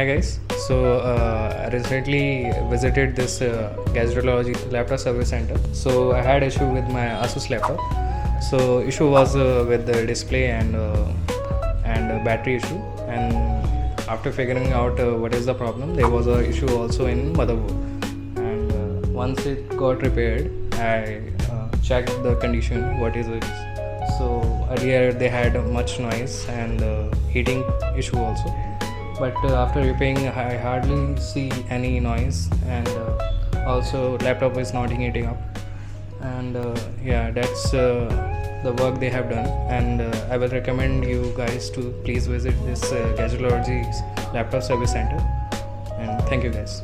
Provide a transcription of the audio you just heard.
Hi guys. I recently visited this Gadgetology laptop service center. So I had issue with my Asus laptop. So issue was with the display and battery issue. And after figuring out what is the problem, there was a issue also in motherboard. And once it got repaired, I checked the condition what is it. So earlier they had much noise and heating issue also. But after repairing, I hardly see any noise, and also laptop is not heating up. And yeah, that's the work they have done. And I will recommend you guys to please visit this Gadgetology laptop service center. And thank you guys.